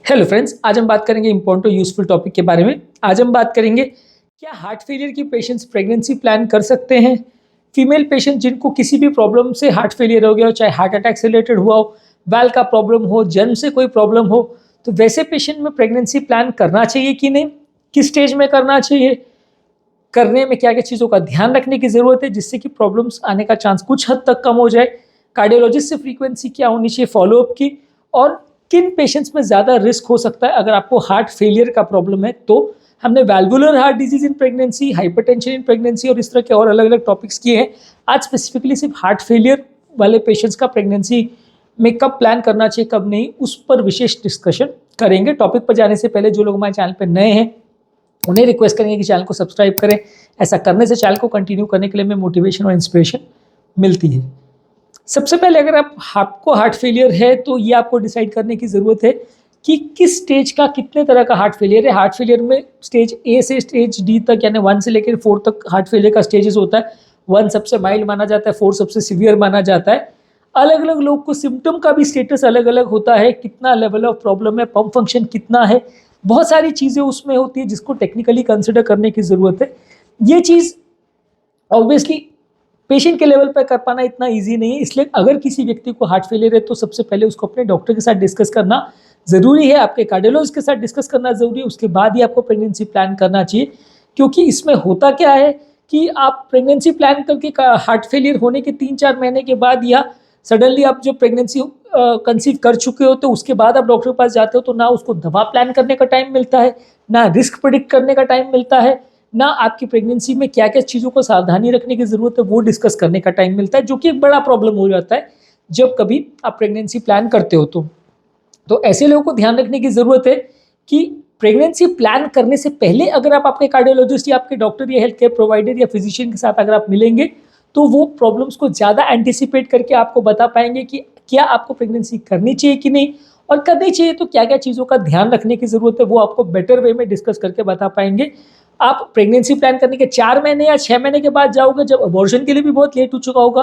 Hello friends, आज हम बात करेंगे इंपॉर्टेंट और यूजफुल टॉपिक के बारे में। आज हम बात करेंगे क्या हार्ट फेलियर की पेशेंट्स प्रेगनेंसी प्लान कर सकते हैं। फीमेल पेशेंट जिनको किसी भी प्रॉब्लम से हार्ट फेलियर हो गया हो, चाहे हार्ट अटैक से रिलेटेड हुआ हो, वाल्व का प्रॉब्लम हो, जन्म से कोई प्रॉब्लम हो, तो वैसे पेशेंट में प्रेगनेंसी प्लान करना चाहिए कि नहीं, किस स्टेज में करना चाहिए, करने में क्या क्या चीज़ों का ध्यान रखने की ज़रूरत है जिससे कि प्रॉब्लम्स आने का चांस कुछ हद तक कम हो जाए, कार्डियोलॉजिस्ट से फ्रीक्वेंसी क्या होनी चाहिए फॉलोअप की, और किन पेशेंट्स में ज़्यादा रिस्क हो सकता है अगर आपको हार्ट फेलियर का प्रॉब्लम है। तो हमने valvular heart disease in pregnancy, hypertension in pregnancy और इस तरह के और अलग अलग टॉपिक्स किए हैं। आज स्पेसिफिकली सिर्फ हार्ट फेलियर वाले पेशेंट्स का प्रेगनेंसी में कब प्लान करना चाहिए कब नहीं, उस पर विशेष डिस्कशन करेंगे। टॉपिक पर जाने से पहले जो लोग हमारे चैनल पर नए हैं उन्हें रिक्वेस्ट करेंगे कि चैनल को सब्सक्राइब करें। ऐसा करने से चैनल को कंटिन्यू करने के लिए हमें मोटिवेशन और इंस्पिरेशन मिलती है। सबसे पहले अगर आपको हार्ट फेलियर है तो ये आपको डिसाइड करने की ज़रूरत है कि किस स्टेज का, कितने तरह का हार्ट फेलियर है। हार्ट फेलियर में स्टेज ए से स्टेज डी तक, यानी 1 से लेकर 4 तक हार्ट फेलियर का स्टेजेस होता है। 1 सबसे माइल्ड माना जाता है, 4 सबसे सीवियर माना जाता है। अलग अलग लोग को सिम्टम का भी स्टेटस अलग अलग होता है, कितना लेवल ऑफ प्रॉब्लम है, पंप फंक्शन कितना है, बहुत सारी चीज़ें उसमें होती है जिसको टेक्निकली कंसिडर करने की ज़रूरत है। ये चीज़ ऑब्वियसली पेशेंट के लेवल पर कर पाना इतना इजी नहीं है, इसलिए अगर किसी व्यक्ति को हार्ट फेलियर है तो सबसे पहले उसको अपने डॉक्टर के साथ डिस्कस करना ज़रूरी है, आपके कार्डियोलॉजिस्ट के साथ डिस्कस करना ज़रूरी है। उसके बाद ही आपको प्रेगनेंसी प्लान करना चाहिए, क्योंकि इसमें होता क्या है कि आप प्रेगनेंसी प्लान करके हार्ट फेलियर होने के 3-4 महीने के बाद या सडनली आप जो प्रेगनेंसी कंसीव कर चुके हो तो उसके बाद आप डॉक्टर के पास जाते हो तो ना उसको दवा प्लान करने का टाइम मिलता है, ना रिस्क प्रेडिक्ट करने का टाइम मिलता है, ना आपकी प्रेगनेंसी में क्या क्या चीज़ों को सावधानी रखने की ज़रूरत है वो डिस्कस करने का टाइम मिलता है, जो कि एक बड़ा प्रॉब्लम हो जाता है जब कभी आप प्रेगनेंसी प्लान करते हो। तो ऐसे लोगों को ध्यान रखने की ज़रूरत है कि प्रेगनेंसी प्लान करने से पहले अगर आप आपके कार्डियोलॉजिस्ट या आपके डॉक्टर या हेल्थ केयर प्रोवाइडर या फिजिशियन के साथ अगर आप मिलेंगे तो वो प्रॉब्लम्स को ज़्यादा एंटिसिपेट करके आपको बता पाएंगे कि क्या आपको प्रेगनेंसी करनी चाहिए कि नहीं, और करनी चाहिए तो क्या क्या चीज़ों का ध्यान रखने की ज़रूरत है वो आपको बेटर वे में डिस्कस करके बता पाएंगे। आप प्रेगनेंसी प्लान करने के 4 महीने या 6 महीने के बाद जाओगे, जब अबॉर्शन के लिए भी बहुत लेट हो चुका होगा,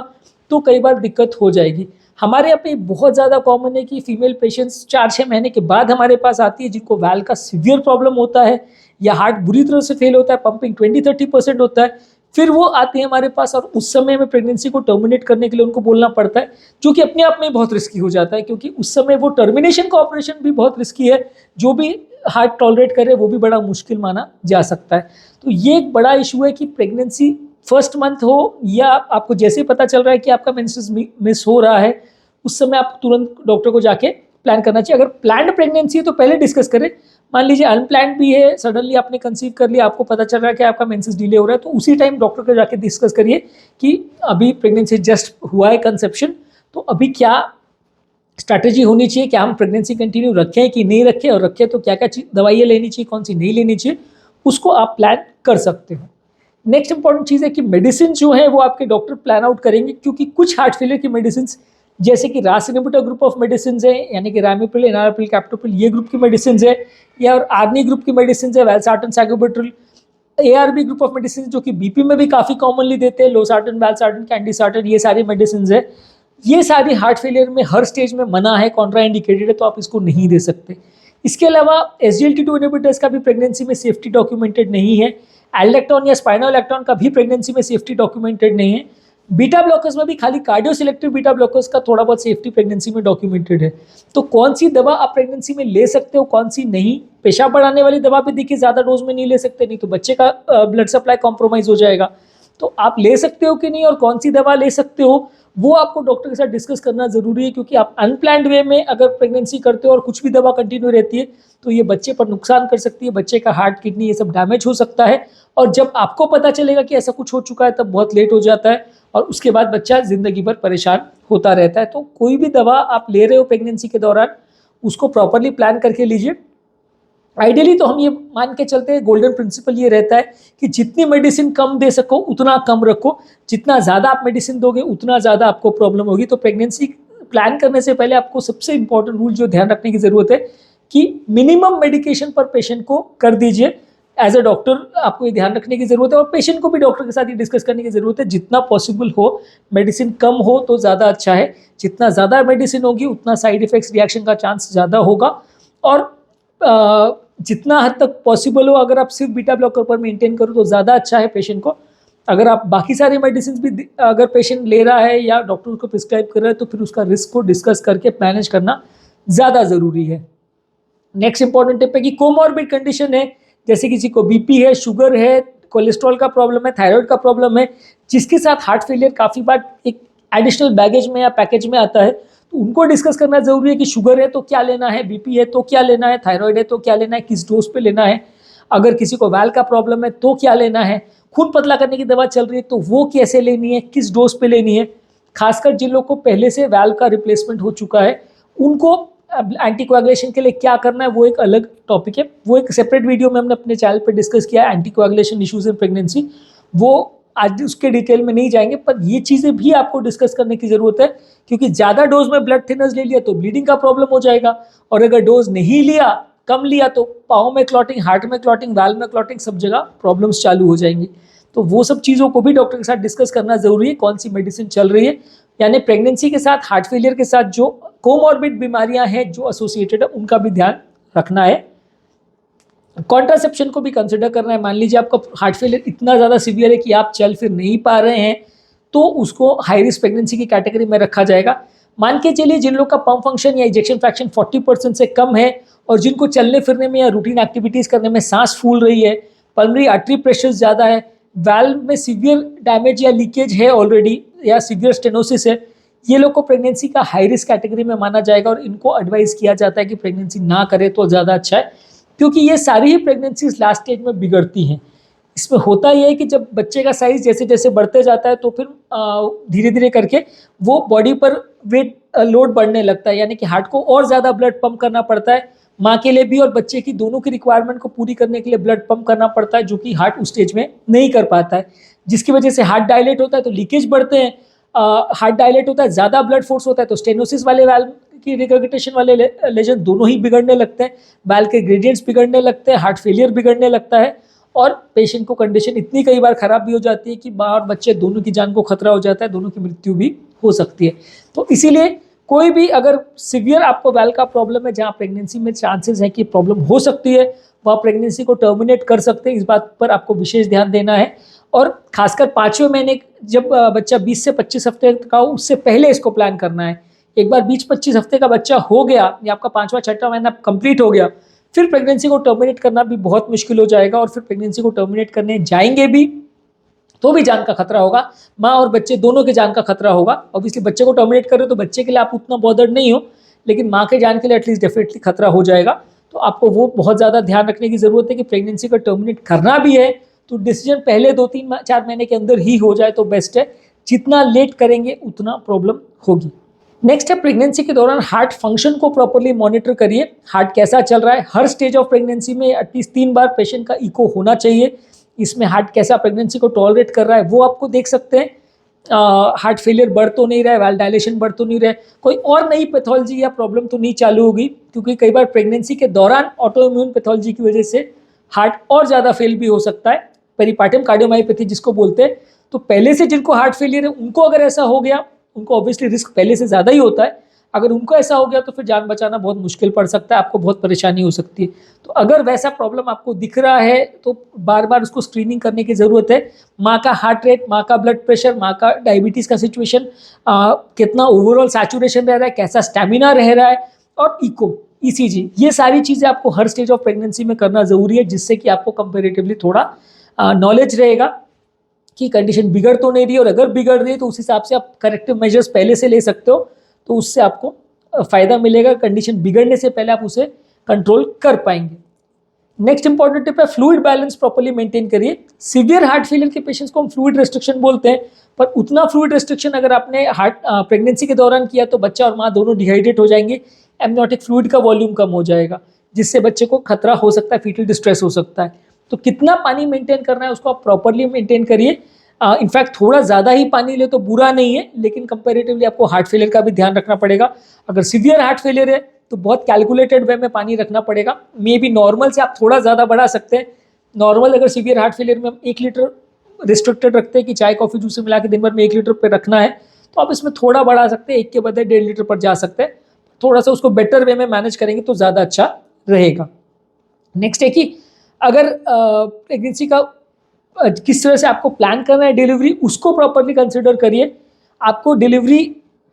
तो कई बार दिक्कत हो जाएगी। हमारे यहाँ पे बहुत ज़्यादा कॉमन है कि फीमेल पेशेंट्स 4-6 महीने के बाद हमारे पास आती है जिनको वाल्व का सीवियर प्रॉब्लम होता है या हार्ट बुरी तरह से फेल होता है, पंपिंग 20-30% होता है। फिर वो आते हैं हमारे पास और उस समय में प्रेगनेंसी को टर्मिनेट करने के लिए उनको बोलना पड़ता है, जो कि अपने आप में बहुत रिस्की हो जाता है, क्योंकि उस समय वो टर्मिनेशन का ऑपरेशन भी बहुत रिस्की है। जो भी हार्ट टॉलरेट करे वो भी बड़ा मुश्किल माना जा सकता है। तो ये एक बड़ा इशू है कि प्रेगनेंसी फर्स्ट मंथ हो या आपको जैसे पता चल रहा है कि आपका मेंसेस मिस हो रहा है, उस समय आप तुरंत डॉक्टर को जाके प्लान करना चाहिए। अगर प्लान्ड प्रेगनेंसी है तो पहले डिस्कस करें। मान लीजिए अनप्लान्ड भी है, सडनली आपने कंसीव कर लिया, आपको पता चल रहा है कि आपका मेंसेस डिले हो रहा है, तो उसी टाइम डॉक्टर को जाके डिस्कस करिए कि अभी प्रेगनेंसी जस्ट हुआ है, कंसेप्शन, तो अभी क्या स्ट्रैटेजी होनी चाहिए, क्या हम प्रेगनेंसी कंटिन्यू रखें कि नहीं रखें, और रखें तो क्या क्या दवाइयाँ लेनी चाहिए, कौन सी नहीं लेनी चाहिए, उसको आप प्लान कर सकते हो। नेक्स्ट इंपॉर्टेंट चीज़ है कि मेडिसिन जो है वो आपके डॉक्टर प्लान आउट करेंगे, क्योंकि कुछ हार्ट फेलियर की मेडिसिन जैसे कि रास इनहिबिटर ग्रुप ऑफ मेडिसिन है, यानी कि रामिप्रिल, एनाराप्रिल, कैप्टोप्रिल, ये ग्रुप की मेडिसिन है, या और आर्नी ग्रुप की मेडिसिन है, valsartan, सैक्यूबिट्रिल, ARB group of medicine जो कि बीपी में भी काफ़ी कॉमनली देते हैं, लोसार्टन, वैल्सार्टन, कैंडिसार्टन, ये सारी मेडिसिन है। ये सारी हार्ट फेलियर में हर स्टेज में मना है, कॉन्ट्रा इंडिकेटेड है, तो आप इसको नहीं दे सकते। इसके अलावा SGLT2 इनहिबिटर्स का भी प्रेगनेंसी में सेफ्टी डॉक्यूमेंटेड नहीं है। एल्डेक्टॉन या स्पाइनोलेक्टॉन का भी प्रेगनेंसी में सेफ्टी डॉक्यूमेंटेड नहीं है। बीटा ब्लॉकर्स में भी खाली कार्डियो सिलेक्टिव बीटा ब्लॉकर्स का थोड़ा बहुत सेफ्टी प्रेगनेंसी में डॉक्यूमेंटेड है। तो कौन सी दवा आप प्रेगनेंसी में ले सकते हो, कौन सी नहीं, पेशाब बढ़ाने वाली दवा भी देखिए ज़्यादा डोज में नहीं ले सकते, नहीं तो बच्चे का ब्लड सप्लाई कॉम्प्रोमाइज़ हो जाएगा। तो आप ले सकते हो कि नहीं और कौन सी दवा ले सकते हो वो आपको डॉक्टर के साथ डिस्कस करना ज़रूरी है, क्योंकि आप अनप्लान्ड वे में अगर प्रेगनेंसी करते हो और कुछ भी दवा कंटिन्यू रहती है तो ये बच्चे पर नुकसान कर सकती है, बच्चे का हार्ट, किडनी, ये सब डैमेज हो सकता है, और जब आपको पता चलेगा कि ऐसा कुछ हो चुका है तब बहुत लेट हो जाता है और उसके बाद बच्चा ज़िंदगी भर परेशान होता रहता है। तो कोई भी दवा आप ले रहे हो प्रेगनेंसी के दौरान उसको प्रॉपरली प्लान करके लीजिए। आइडियली तो हम ये मान के चलते हैं, गोल्डन प्रिंसिपल ये रहता है कि जितनी मेडिसिन कम दे सको उतना कम रखो, जितना ज़्यादा आप मेडिसिन दोगे उतना ज़्यादा आपको प्रॉब्लम होगी। तो प्रेगनेंसी प्लान करने से पहले आपको सबसे इंपॉर्टेंट रूल जो ध्यान रखने की ज़रूरत है कि मिनिमम मेडिकेशन पर पेशेंट को कर दीजिए। एज अ डॉक्टर आपको ये ध्यान रखने की ज़रूरत है, और पेशेंट को भी डॉक्टर के साथ ये डिस्कस करने की ज़रूरत है, जितना पॉसिबल हो मेडिसिन कम हो तो ज़्यादा अच्छा है। जितना ज़्यादा मेडिसिन होगी उतना साइड इफेक्ट्स, रिएक्शन का चांस ज़्यादा होगा। और जितना हद तक पॉसिबल हो अगर आप सिर्फ बीटा ब्लॉकर पर मेंटेन करो तो ज़्यादा अच्छा है पेशेंट को। अगर आप बाकी सारी मेडिसिन भी अगर पेशेंट ले रहा है या डॉक्टर उसको प्रिस्क्राइब कर रहा है तो फिर उसका रिस्क को डिस्कस करके मैनेज करना ज़्यादा ज़रूरी है। नेक्स्ट इंपॉर्टेंट टिप है कि कोमॉर्बिड कंडीशन है, जैसे किसी को बीपी है, शुगर है, कोलेस्ट्रॉल का प्रॉब्लम है, थायराइड का प्रॉब्लम है, जिसके साथ हार्ट फेलियर काफ़ी बार एक एडिशनल बैगेज में या पैकेज में आता है, तो उनको डिस्कस करना जरूरी है कि शुगर है तो क्या लेना है, बीपी है तो क्या लेना है, थायराइड है तो क्या लेना है, किस डोज पे लेना है, अगर किसी को वाल्व का प्रॉब्लम है तो क्या लेना है, खून पतला करने की दवा चल रही है तो वो कैसे लेनी है, किस डोज पे लेनी है। खासकर जिन लोग को पहले से वाल्व का रिप्लेसमेंट हो चुका है उनको एंटीकोएगुलेशन के लिए क्या करना है वो एक अलग टॉपिक है, वो एक सेपरेट वीडियो में हमने अपने चैनल पे डिस्कस किया है, एंटीकोएगुलेशन इश्यूज इन प्रेगनेंसी। वो आज उसके डिटेल में नहीं जाएंगे, पर ये चीज़ें भी आपको डिस्कस करने की ज़रूरत है, क्योंकि ज़्यादा डोज में ब्लड थिनर्स ले लिया तो ब्लीडिंग का प्रॉब्लम हो जाएगा, और अगर डोज नहीं लिया, कम लिया, तो पाँव में क्लॉटिंग, हार्ट में क्लॉटिंग, वाल्व में क्लॉटिंग, सब जगह प्रॉब्लम्स चालू हो जाएंगी। तो वो सब चीज़ों को भी डॉक्टर के साथ डिस्कस करना ज़रूरी है, कौन सी मेडिसिन चल रही है, यानी प्रेगनेंसी के साथ हार्ट फेलियर के साथ जो कोमॉर्बिड बीमारियां हैं जो एसोसिएटेड है उनका भी ध्यान रखना है। कॉन्ट्रासेप्शन को भी कंसिडर करना है। मान लीजिए आपका हार्ट फेलियर इतना ज़्यादा सीवियर है कि आप चल फिर नहीं पा रहे हैं, तो उसको हाई रिस्क प्रेगनेंसी की कैटेगरी में रखा जाएगा। मान के चलिए जिन लोग का पंप फंक्शन या इजेक्शन फ्रैक्शन 40% से कम है और जिनको चलने फिरने में या रूटीन एक्टिविटीज़ करने में सांस फूल रही है, पल्मोनरी आर्टरी प्रेशर ज़्यादा है, वाल्व में सीवियर डैमेज या लीकेज है ऑलरेडी या सीवियर स्टेनोसिस है, ये लोग को प्रेगनेंसी का हाई रिस्क कैटेगरी में माना जाएगा और इनको एडवाइस किया जाता है कि प्रेगनेंसी ना करें तो ज़्यादा अच्छा है, क्योंकि ये सारी ही प्रेगनेंसीज लास्ट स्टेज में बिगड़ती हैं। इसमें होता यह है कि जब बच्चे का साइज जैसे जैसे बढ़ते जाता है तो फिर धीरे धीरे करके वो बॉडी पर वेट लोड बढ़ने लगता है, यानी कि हार्ट को और ज़्यादा ब्लड पंप करना पड़ता है, माँ के लिए भी और बच्चे की दोनों की रिक्वायरमेंट को पूरी करने के लिए ब्लड पंप करना पड़ता है, जो कि हार्ट उस स्टेज में नहीं कर पाता है, जिसकी वजह से हार्ट डायलेट होता है तो लीकेज बढ़ते हैं, हार्ट डायलेट होता है, ज़्यादा ब्लड फोर्स होता है तो स्टेनोसिस वाले वाल्व की रिकग्निटेशन वाले लेजन दोनों ही बिगड़ने लगते हैं, वाल्व के ग्रेडियंट्स बिगड़ने लगते हैं, हार्ट फेलियर बिगड़ने लगता है, और पेशेंट को कंडीशन इतनी कई बार खराब भी हो जाती है कि माँ और बच्चे दोनों की जान को खतरा हो जाता है, दोनों की मृत्यु भी हो सकती है। तो इसीलिए कोई भी अगर सीवियर आपको वाल्व का प्रॉब्लम है, जहाँ प्रेगनेंसी में चांसेस है कि प्रॉब्लम हो सकती है, वह प्रेगनेंसी को टर्मिनेट कर सकते हैं, इस बात पर आपको विशेष ध्यान देना है। और खासकर 5वें महीने जब बच्चा 20 से 25 हफ्ते का हो, उससे पहले इसको प्लान करना है। एक बार 20-25 हफ्ते का बच्चा हो गया या आपका 5वां-6वां महीना कंप्लीट हो गया, फिर प्रेगनेंसी को टर्मिनेट करना भी बहुत मुश्किल हो जाएगा, और फिर प्रेगनेंसी को टर्मिनेट करने जाएंगे भी तो भी जान का खतरा होगा, माँ और बच्चे दोनों के जान का खतरा होगा। ऑब्वियसली बच्चे को टर्मिनेट कर रहे हो तो बच्चे के लिए आप उतना बॉदर्ड नहीं हो, लेकिन माँ के जान के लिए एटलीस्ट डेफिनेटली खतरा हो जाएगा। तो आपको वो बहुत ज़्यादा ध्यान रखने की ज़रूरत है कि प्रेगनेंसी को टर्मिनेट करना भी है तो डिसीजन पहले 2-3-4 महीने के अंदर ही हो जाए तो बेस्ट है, जितना लेट करेंगे उतना प्रॉब्लम होगी। नेक्स्ट है प्रेगनेंसी के दौरान हार्ट फंक्शन को प्रॉपर्ली मॉनिटर करिए, हार्ट कैसा चल रहा है। हर स्टेज ऑफ प्रेगनेंसी में एटलीस्ट 3 बार पेशेंट का इको होना चाहिए, इसमें हार्ट कैसा प्रेगनेंसी को टॉलरेट कर रहा है वो आपको देख सकते हैं। हार्ट फेलियर बढ़ तो नहीं रहा है, वाल्व डायलेशन बढ़ तो नहीं रहा है, कोई और नई पैथोलॉजी या प्रॉब्लम तो नहीं चालू होगी, क्योंकि कई बार प्रेगनेंसी के दौरान ऑटो इम्यून पैथोलॉजी की वजह से हार्ट और ज़्यादा फेल भी हो सकता है, पेरिपार्टियम कार्डियोमायोपैथी जिसको बोलते हैं। तो पहले से जिनको हार्ट फेलियर है उनको अगर ऐसा हो गया, उनको ऑब्वियसली रिस्क पहले से ज़्यादा ही होता है, अगर उनको ऐसा हो गया तो फिर जान बचाना बहुत मुश्किल पड़ सकता है, आपको बहुत परेशानी हो सकती है। तो अगर वैसा प्रॉब्लम आपको दिख रहा है तो बार बार उसको स्क्रीनिंग करने की ज़रूरत है। माँ का हार्ट रेट, माँ का ब्लड प्रेशर, माँ का डायबिटीज़ का सिचुएशन, कितना ओवरऑल सैचुरेशन रह रहा है, कैसा स्टेमिना रह रहा है, और इको, ईसीजी, ये सारी चीज़ें आपको हर स्टेज ऑफ प्रेगनेंसी में करना ज़रूरी है, जिससे कि आपको कंपेरेटिवली थोड़ा नॉलेज रहेगा कि कंडीशन बिगड़ तो नहीं रही, और अगर बिगड़ रही है तो उस हिसाब से आप करेक्टिव मेजर्स पहले से ले सकते हो, तो उससे आपको फ़ायदा मिलेगा, कंडीशन बिगड़ने से पहले आप उसे कंट्रोल कर पाएंगे। नेक्स्ट इंपॉर्टेंट टिप है फ्लूइड बैलेंस प्रॉपर्ली मेंटेन करिए। सीवियर हार्ट फेलियर के पेशेंट्स को हम फ्लूइड रेस्ट्रिक्शन बोलते हैं, पर उतना फ्लूइड रेस्ट्रिक्शन अगर आपने हार्ट प्रेगनेंसी के दौरान किया तो बच्चा और माँ दोनों डिहाइड्रेट हो जाएंगे, एमनियोटिक फ्लूइड का वॉल्यूम कम हो जाएगा, जिससे बच्चे को खतरा हो सकता है, फीटल डिस्ट्रेस हो सकता है। तो कितना पानी मेंटेन करना है उसको आप प्रॉपर्ली मेंटेन करिए। इनफैक्ट थोड़ा ज़्यादा ही पानी ले तो बुरा नहीं है, लेकिन कंपैरेटिवली आपको हार्ट फेलियर का भी ध्यान रखना पड़ेगा। अगर सीवियर हार्ट फेलियर है तो बहुत कैलकुलेटेड वे में पानी रखना पड़ेगा। मे बी नॉर्मल से आप थोड़ा ज़्यादा बढ़ा सकते हैं। नॉर्मल अगर सीवियर हार्ट फेलियर में हम 1 लीटर रिस्ट्रिक्टेड रखते हैं कि चाय कॉफ़ी जूस से मिला के दिन भर में 1 लीटर पे रखना है, तो आप इसमें थोड़ा बढ़ा सकते हैं, 1 के बजाय 1.5 लीटर पर जा सकते हैं। थोड़ा सा उसको बेटर वे में मैनेज करेंगे तो ज़्यादा अच्छा रहेगा। नेक्स्ट है कि अगर प्रेगनेंसी का किस तरह से आपको प्लान करना है डिलीवरी, उसको प्रॉपरली कंसिडर करिए। आपको डिलीवरी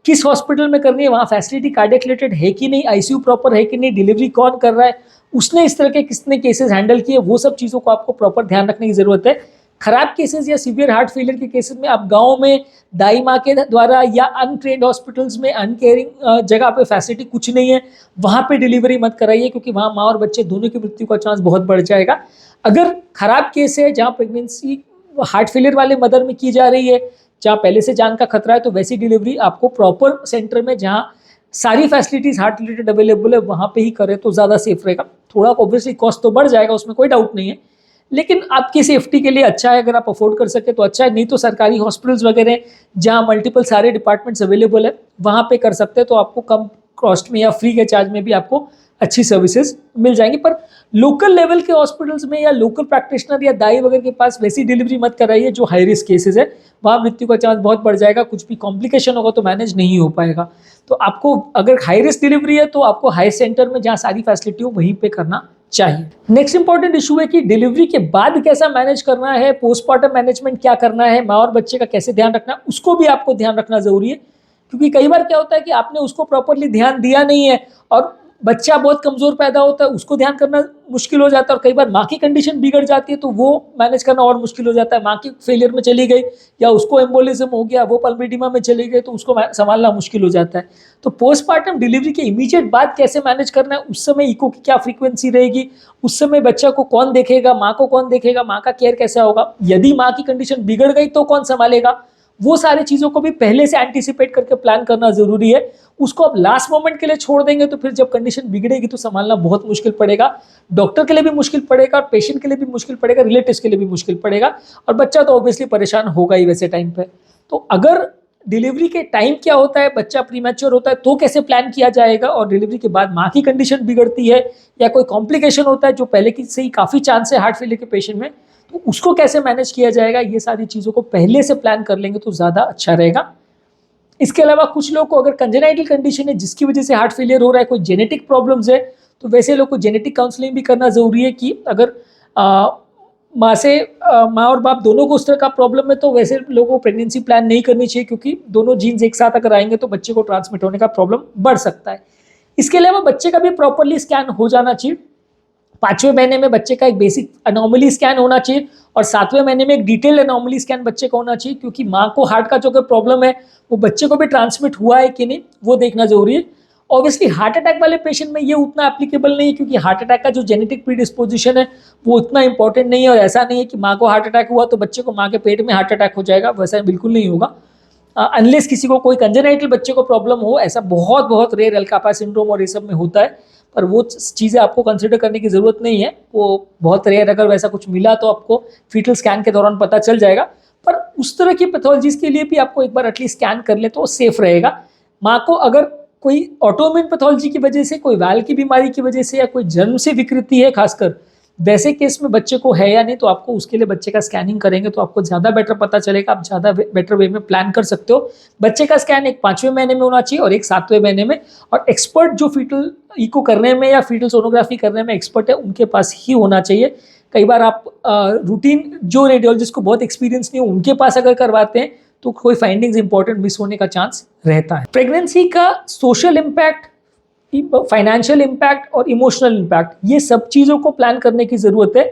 किस हॉस्पिटल में करनी है, वहाँ फैसिलिटी कार्डियक रिलेटेड है कि नहीं, आईसीयू प्रॉपर है कि नहीं, डिलीवरी कौन कर रहा है, उसने इस तरह के किसने केसेस हैंडल किए, वो सब चीज़ों को आपको प्रॉपर ध्यान रखने की ज़रूरत है। खराब केसेस या सीवियर हार्ट फेलियर के केसेस में आप गाँव में दाई माँ के द्वारा या अनट्रेंड हॉस्पिटल्स में अनकेयरिंग जगह पे फैसिलिटी कुछ नहीं है, वहाँ पे डिलीवरी मत कराइए, क्योंकि वहाँ माँ और बच्चे दोनों की मृत्यु का चांस बहुत बढ़ जाएगा। अगर खराब केस है जहाँ प्रेगनेंसी हार्ट फेलियर वाले मदर में की जा रही है, जहाँ पहले से जान का खतरा है, तो वैसी डिलीवरी आपको प्रॉपर सेंटर में जहाँ सारी फैसिलिटीज हार्ट रिलेटेड अवेलेबल है वहाँ पे ही करें तो ज़्यादा सेफ रहेगा। थोड़ा ऑब्वियसली कॉस्ट तो बढ़ जाएगा, उसमें कोई डाउट नहीं है, लेकिन आपकी सेफ्टी के लिए अच्छा है। अगर आप अफोर्ड कर सके तो अच्छा है, नहीं तो सरकारी हॉस्पिटल्स वगैरह जहाँ मल्टीपल सारे डिपार्टमेंट्स अवेलेबल है वहाँ पे कर सकते हैं, तो आपको कम कॉस्ट में या फ्री के चार्ज में भी आपको अच्छी सर्विसेज मिल जाएंगी। पर लोकल लेवल के हॉस्पिटल्स में या लोकल प्रैक्टिशनर या दाई वगैरह के पास वैसी डिलीवरी मत कराइए जो हाई रिस्क केसेस है, वहाँ मृत्यु का चांस बहुत बढ़ जाएगा, कुछ भी कॉम्प्लिकेशन होगा तो मैनेज नहीं हो पाएगा। तो आपको अगर हाई रिस्क डिलीवरी है तो आपको हाई सेंटर में जहाँ सारी फैसिलिटी हो वहीं पे करना चाहिए। नेक्स्ट इंपॉर्टेंट इशू है कि डिलीवरी के बाद कैसा मैनेज करना है, पोस्टमार्टम मैनेजमेंट क्या करना है, माँ और बच्चे का कैसे ध्यान रखना है, उसको भी आपको ध्यान रखना जरूरी है। क्योंकि कई बार क्या होता है कि आपने उसको प्रॉपरली ध्यान दिया नहीं है और बच्चा बहुत कमजोर पैदा होता है, उसको ध्यान करना मुश्किल हो जाता है, और कई बार माँ की कंडीशन बिगड़ जाती है तो वो मैनेज करना और मुश्किल हो जाता है। माँ की फेलियर में चली गई या उसको एम्बोलिज्म हो गया, वो पल्मोडिमा में चली गई, तो उसको संभालना मुश्किल हो जाता है। तो पोस्टमार्टम डिलीवरी के इमीडिएट बाद कैसे मैनेज करना है, उस समय इको की क्या फ्रीक्वेंसी रहेगी, उस समय बच्चा को कौन देखेगा, माँ को कौन देखेगा, माँ का केयर कैसा होगा, यदि माँ की कंडीशन बिगड़ गई तो कौन संभालेगा, वो सारी चीज़ों को भी पहले से एंटीसिपेट करके प्लान करना जरूरी है। उसको आप लास्ट मोमेंट के लिए छोड़ देंगे तो फिर जब कंडीशन बिगड़ेगी तो संभालना बहुत मुश्किल पड़ेगा, डॉक्टर के लिए भी मुश्किल पड़ेगा और पेशेंट के लिए भी मुश्किल पड़ेगा, रिलेटिव्स के लिए भी मुश्किल पड़ेगा, और बच्चा तो ऑब्वियसली परेशान होगा ही वैसे टाइम पे। तो अगर डिलीवरी के टाइम क्या होता है, बच्चा प्रीमैच्योर होता है तो कैसे प्लान किया जाएगा, और डिलीवरी के बाद माँ की कंडीशन बिगड़ती है या कोई कॉम्प्लिकेशन होता है जो पहले की से ही काफ़ी चांस है हार्ट फेलियर के पेशेंट में, तो उसको कैसे मैनेज किया जाएगा, ये सारी चीज़ों को पहले से प्लान कर लेंगे तो ज़्यादा अच्छा रहेगा। इसके अलावा कुछ लोग को अगर कंजेनाइटल कंडीशन है जिसकी वजह से हार्ट फेलियर हो रहा है, कोई जेनेटिक प्रॉब्लम्स है, तो वैसे लोग को जेनेटिक काउंसलिंग भी करना ज़रूरी है कि अगर माँ और बाप दोनों को उस तरह का प्रॉब्लम है तो वैसे लोगों को प्रेगनेंसी प्लान नहीं करनी चाहिए, क्योंकि दोनों जीन्स एक साथ अगर आएंगे तो बच्चे को ट्रांसमिट होने का प्रॉब्लम बढ़ सकता है। इसके अलावा बच्चे का भी प्रॉपरली स्कैन हो जाना चाहिए। 5वें महीने में बच्चे का एक बेसिक अनॉमली स्कैन होना चाहिए और 7वें महीने में एक डिटेल अनॉमली स्कैन बच्चे का होना चाहिए, क्योंकि माँ को हार्ट का जो प्रॉब्लम है वो बच्चे को भी ट्रांसमिट हुआ है कि नहीं वो देखना जरूरी है। ऑब्वियसली हार्ट अटैक वाले पेशेंट में ये उतना एप्लीकेबल नहीं है, क्योंकि हार्ट अटैक का जो जेनेटिक प्रीडिस्पोजिशन है वो उतना इंपॉर्टेंट नहीं है, और ऐसा नहीं है कि माँ को हार्ट अटैक हुआ तो बच्चे को माँ के पेट में हार्ट अटैक हो जाएगा, वैसा बिल्कुल नहीं होगा। अनलेस किसी को कोई कंजेनाइटल बच्चे को प्रॉब्लम हो, ऐसा बहुत बहुत रेयर एल्कापा सिंड्रोम और ये सब में होता है, पर वो चीज़ें आपको कंसिडर करने की ज़रूरत नहीं है, वो बहुत रेयर, अगर वैसा कुछ मिला तो आपको फीटल स्कैन के दौरान पता चल जाएगा। पर उस तरह की पैथोलॉजीज के लिए भी आपको एक बार एटलीस्ट स्कैन कर ले तो सेफ रहेगा। माँ को अगर कोई ऑटोइम्यून पैथोलॉजी की वजह से, कोई वाल्व की बीमारी की वजह से, या कोई जन्म से विकृति है खासकर, वैसे केस में बच्चे को है या नहीं, तो आपको उसके लिए बच्चे का स्कैनिंग करेंगे तो आपको ज़्यादा बेटर पता चलेगा, आप ज़्यादा बेटर वे में प्लान कर सकते हो। बच्चे का स्कैन एक 5वें महीने में होना चाहिए और एक 7वें महीने में, और एक्सपर्ट जो फीटल इको करने में या फीटल सोनोग्राफी करने में एक्सपर्ट है उनके पास ही होना चाहिए। कई बार आप रूटीन जो रेडियोलॉजिस्ट को बहुत एक्सपीरियंस नहीं हो उनके पास अगर करवाते हैं तो कोई फाइंडिंग्स इंपॉर्टेंट मिस होने का चांस रहता है। प्रेगनेंसी का सोशल इम्पैक्ट, फाइनेंशियल इम्पैक्ट और इमोशनल इम्पैक्ट, ये सब चीज़ों को प्लान करने की ज़रूरत है।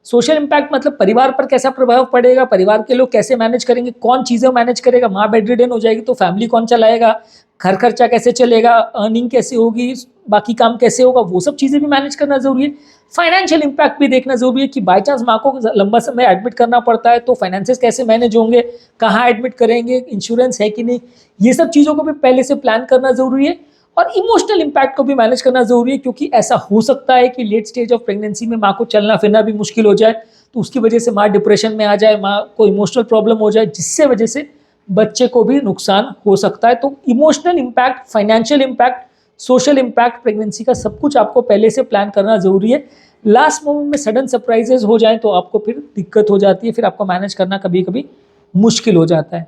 सोशल इम्पैक्ट मतलब परिवार पर कैसा प्रभाव पड़ेगा, परिवार के लोग कैसे मैनेज करेंगे, कौन चीज़ें मैनेज करेगा, माँ बेड रिडन हो जाएगी तो फैमिली कौन चलाएगा, घर खर्चा कैसे चलेगा, अर्निंग कैसे होगी, बाकी काम कैसे होगा, वो सब चीज़ें भी मैनेज करना ज़रूरी है। फाइनेंशियल इम्पैक्ट भी देखना ज़रूरी है कि बाई चांस माँ को लंबा समय एडमिट करना पड़ता है तो फाइनेंसेस कैसे मैनेज होंगे, कहाँ एडमिट करेंगे, इंश्योरेंस है कि नहीं, ये सब चीज़ों को भी पहले से प्लान करना ज़रूरी है। और इमोशनल इम्पैक्ट को भी मैनेज करना जरूरी है, क्योंकि ऐसा हो सकता है कि लेट स्टेज ऑफ प्रेगनेंसी में माँ को चलना फिरना भी मुश्किल हो जाए, तो उसकी वजह से माँ डिप्रेशन में आ जाए, माँ को इमोशनल प्रॉब्लम हो जाए, जिससे वजह से बच्चे को भी नुकसान हो सकता है। तो emotional impact, financial impact, social impact pregnancy का सब कुछ आपको पहले से प्लान करना जरूरी है। लास्ट मोमेंट में सडन सरप्राइजेज हो जाए तो आपको फिर दिक्कत हो जाती है, फिर आपको मैनेज करना कभी कभी मुश्किल हो जाता है।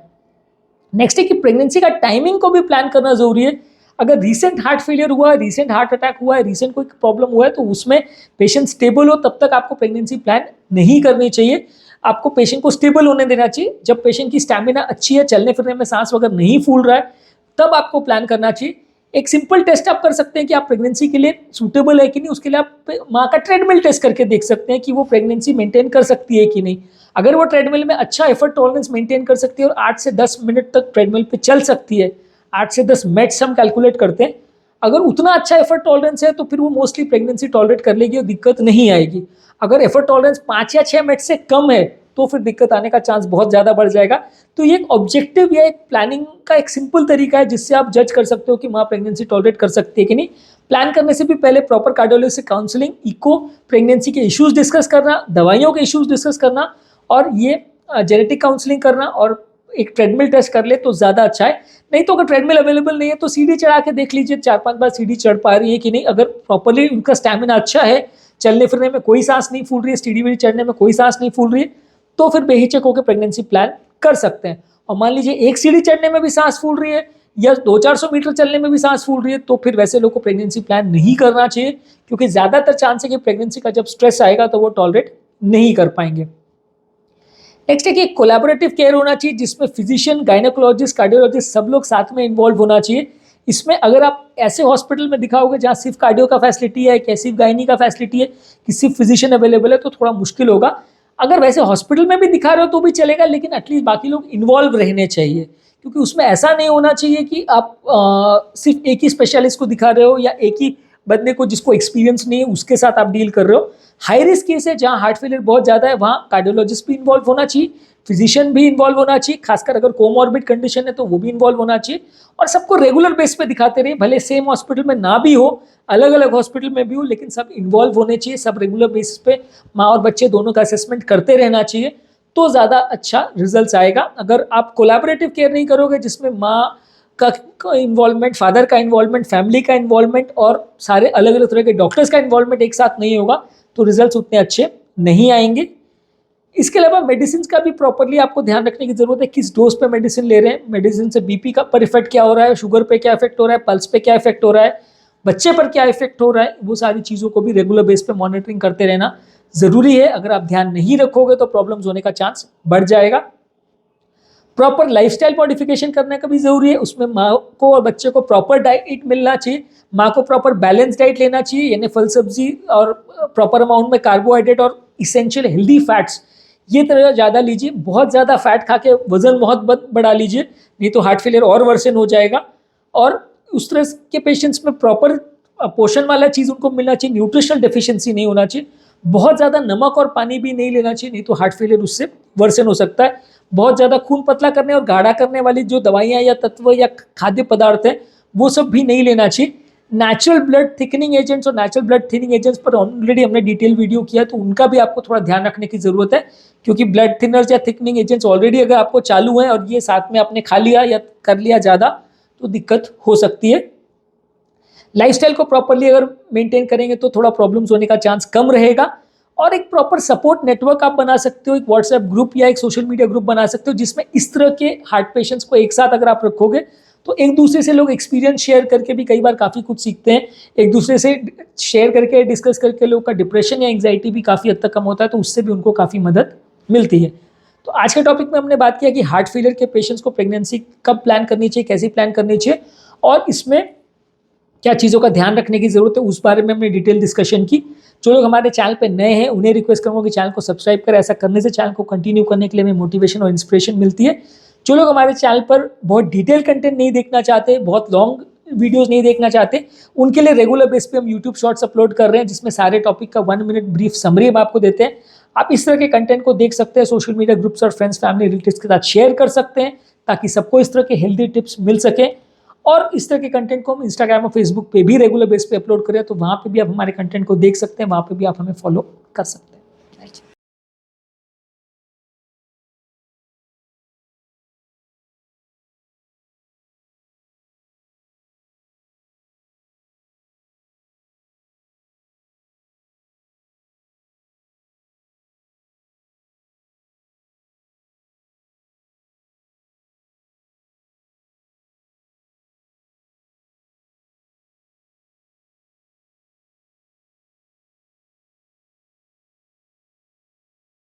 नेक्स्ट है कि प्रेगनेंसी का टाइमिंग को भी प्लान करना जरूरी है। अगर रीसेंट हार्ट फेलियर हुआ है, रीसेंट हार्ट अटैक हुआ है, रीसेंट कोई प्रॉब्लम हुआ है, तो उसमें पेशेंट स्टेबल हो तब तक आपको प्रेगनेंसी प्लान नहीं करनी चाहिए। आपको पेशेंट को स्टेबल होने देना चाहिए। जब पेशेंट की स्टैमिना अच्छी है, चलने फिरने में सांस वगैरह नहीं फूल रहा है, तब आपको प्लान करना चाहिए। एक सिंपल टेस्ट आप कर सकते हैं कि आप प्रेगनेंसी के लिए सूटेबल है कि नहीं। उसके लिए आप माँ का ट्रेडमिल टेस्ट करके देख सकते हैं कि वो प्रेगनेंसी मेंटेन कर सकती है कि नहीं। अगर वो ट्रेडमिल में अच्छा एफर्ट टॉलरेंस मेंटेन कर सकती है और 8 से 10 मिनट तक ट्रेडमिल पे चल सकती है, 8 से 10 मिनट्स हम कैलकुलेट करते हैं, अगर उतना अच्छा एफर्ट टॉलरेंस है तो फिर वो मोस्टली प्रेगनेंसी टॉलरेट कर लेगी और दिक्कत नहीं आएगी। अगर एफर्ट टॉलरेंस 5 या 6 मिनट से कम है तो फिर दिक्कत आने का चांस बहुत ज़्यादा बढ़ जाएगा। तो ये एक ऑब्जेक्टिव या एक प्लानिंग का एक सिंपल तरीका है जिससे आप जज कर सकते हो कि माँ प्रेगनेंसी टॉलरेट कर सकती है कि नहीं। प्लान करने से भी पहले प्रॉपर कार्डियोलॉजिस्ट से काउंसलिंग, इको, प्रेगनेंसी के इश्यूज डिस्कस करना, दवाइयों के इश्यूज डिस्कस करना और ये जेनेटिक काउंसलिंग करना और एक ट्रेडमिल टेस्ट कर ले तो ज़्यादा अच्छा है। नहीं तो अगर ट्रेडमिल अवेलेबल नहीं है तो सीढ़ी चढ़ा के देख लीजिए 4-5 बार सीढ़ी चढ़ पा रही है कि नहीं। अगर प्रॉपरली उनका स्टैमिना अच्छा है, चलने फिरने में कोई सांस नहीं फूल रही है, सीढ़ी वीढ़ी चढ़ने में कोई सांस नहीं फूल रही है, तो फिर बेहिचक होकर प्रेगनेंसी प्लान कर सकते हैं। और मान लीजिए एक सीढ़ी चढ़ने में भी सांस फूल रही है या 200-400 मीटर चलने में भी सांस फूल रही है, तो फिर वैसे लोग को प्रेगनेंसी प्लान नहीं करना चाहिए, क्योंकि ज़्यादातर चांस है कि प्रेगनेंसी का जब स्ट्रेस आएगा तो वो टॉलरेट नहीं कर पाएंगे। नेक्स्ट है कि कोलैबोरेटिव केयर होना चाहिए जिसमें फिजिशियन, गायनेकोलॉजिस्ट, कार्डियोलॉजिस्ट सब लोग साथ में इन्वॉल्व होना चाहिए। इसमें अगर आप ऐसे हॉस्पिटल में दिखाओगे जहाँ सिर्फ कार्डियो का फैसिलिटी है, कि सिर्फ गायनी का फैसिलिटी है, कि सिर्फ फिजिशियन अवेलेबल है, तो थोड़ा मुश्किल होगा। अगर वैसे हॉस्पिटल में भी दिखा रहे हो तो भी चलेगा, लेकिन एटलीस्ट बाकी लोग इन्वॉल्व रहने चाहिए, क्योंकि उसमें ऐसा नहीं होना चाहिए कि आप सिर्फ एक ही स्पेशलिस्ट को दिखा रहे हो या एक ही बंदे को जिसको एक्सपीरियंस नहीं है उसके साथ आप डील कर रहे हो। हाई रिस्क केस है जहाँ हार्ट फेलियर बहुत ज़्यादा है, वहाँ कार्डियोलॉजिस्ट भी इन्वॉल्व होना चाहिए, फिजिशियन भी इन्वॉल्व होना चाहिए, खासकर अगर कोमॉर्बिड कंडीशन है तो वो भी इन्वॉल्व होना चाहिए। और सबको रेगुलर बेस पे दिखाते रहिए, भले सेम हॉस्पिटल में ना भी हो, अलग अलग हॉस्पिटल में भी हो, लेकिन सब इन्वॉल्व होने चाहिए। सब रेगुलर बेसिस पे माँ और बच्चे दोनों का असेसमेंट करते रहना चाहिए, तो ज़्यादा अच्छा रिजल्ट आएगा। अगर आप कोलैबोरेटिव केयर नहीं करोगे जिसमें माँ का इन्वॉल्वमेंट, फादर का इन्वॉल्वमेंट, फैमिली का इन्वॉल्वमेंट और सारे अलग अलग तरह के डॉक्टर्स का इन्वॉल्वमेंट एक साथ नहीं होगा, तो रिजल्ट्स उतने अच्छे नहीं आएंगे। इसके अलावा मेडिसिन का भी प्रॉपरली आपको ध्यान रखने की जरूरत है, किस डोज पे मेडिसिन ले रहे हैं, मेडिसिन से बीपी का पर इफेक्ट क्या हो रहा है, शुगर पे क्या इफेक्ट हो रहा है, पल्स पे क्या इफेक्ट हो रहा है, बच्चे पर क्या इफेक्ट हो रहा है, वो सारी चीज़ों को भी रेगुलर बेस पे मॉनिटरिंग करते रहना जरूरी है। अगर आप ध्यान नहीं रखोगे तो प्रॉब्लम्स होने का चांस बढ़ जाएगा। प्रॉपर लाइफस्टाइल मॉडिफिकेशन करने का भी जरूरी है, उसमें माँ को और बच्चे को प्रॉपर डाइट मिलना चाहिए। माँ को प्रॉपर बैलेंस डाइट लेना चाहिए, यानी फल सब्जी और प्रॉपर अमाउंट में कार्बोहाइड्रेट और इसेंशियल हेल्दी फैट्स ये तरह ज़्यादा लीजिए। बहुत ज़्यादा फैट खा के वजन बहुत बढ़ा लीजिए, नहीं तो हार्ट फेलियर और वर्सन हो जाएगा। और उस तरह के पेशेंट्स में प्रॉपर पोषण वाला चीज़ उनको मिलना चाहिए, न्यूट्रिशनल डेफिशिएंसी नहीं होना चाहिए। बहुत ज़्यादा नमक और पानी भी नहीं लेना चाहिए, नहीं तो हार्ट फेलियर उससे वर्सन हो सकता है। बहुत ज़्यादा खून पतला करने और गाढ़ा करने वाली जो दवाइयाँ या तत्व या खाद्य पदार्थ हैं वो सब भी नहीं लेना चाहिए। नेचुरल ब्लड थिकनिंग एजेंट्स और नेचुरल ब्लड थिनिंग एजेंट्स पर ऑलरेडी हमने डिटेल वीडियो किया, तो उनका भी आपको थोड़ा ध्यान रखने की ज़रूरत है, क्योंकि ब्लड थिनर्स या थिकनिंग एजेंट्स ऑलरेडी अगर आपको चालू हैं और ये साथ में आपने खा लिया या कर लिया ज़्यादा तो दिक्कत हो सकती है। लाइफस्टाइल को प्रॉपरली अगर मेंटेन करेंगे तो थोड़ा प्रॉब्लम्स होने का चांस कम रहेगा। और एक प्रॉपर सपोर्ट नेटवर्क आप बना सकते हो, एक व्हाट्सएप ग्रुप या एक सोशल मीडिया ग्रुप बना सकते हो, जिसमें इस तरह के हार्ट पेशेंट्स को एक साथ अगर आप रखोगे तो एक दूसरे से लोग एक्सपीरियंस शेयर करके भी कई बार काफ़ी कुछ सीखते हैं। एक दूसरे से शेयर करके डिस्कस करके लोग का डिप्रेशन या एंग्जाइटी भी काफ़ी हद तक कम होता है, तो उससे भी उनको काफ़ी मदद मिलती है। तो आज के टॉपिक में हमने बात किया कि हार्ट फेलियर के पेशेंट्स को प्रेगनेंसी कब प्लान करनी चाहिए, कैसे प्लान करनी चाहिए और इसमें क्या चीज़ों का ध्यान रखने की जरूरत है, उस बारे में हमने डिटेल डिस्कशन की। जो लोग हमारे चैनल पे नए हैं उन्हें रिक्वेस्ट करूँगा कि चैनल को सब्सक्राइब करें, ऐसा करने से चैनल को कंटिन्यू करने के लिए हमें मोटिवेशन और इंस्पिरेशन मिलती है। जो लोग हमारे चैनल पर बहुत डिटेल कंटेंट नहीं देखना चाहते, बहुत लॉन्ग वीडियोस नहीं देखना चाहते, उनके लिए रेगुलर बेस पे हम यूट्यूब शॉर्ट्स अपलोड कर रहे हैं, जिसमें सारे टॉपिक का 1 मिनट ब्रीफ समरी हम आपको देते हैं। आप इस तरह के कंटेंट को देख सकते हैं, सोशल मीडिया ग्रुप्स और फ्रेंड्स, फैमिली, रिलेटिव्स के साथ शेयर कर सकते हैं, ताकि सबको इस तरह के हेल्दी टिप्स मिल सके। और इस तरह के कंटेंट को हम इंस्टाग्राम और फेसबुक पे भी रेगुलर बेस पे अपलोड करें, तो वहाँ पे भी आप हमारे कंटेंट को देख सकते हैं, वहाँ पे भी आप हमें फॉलो कर सकते हैं।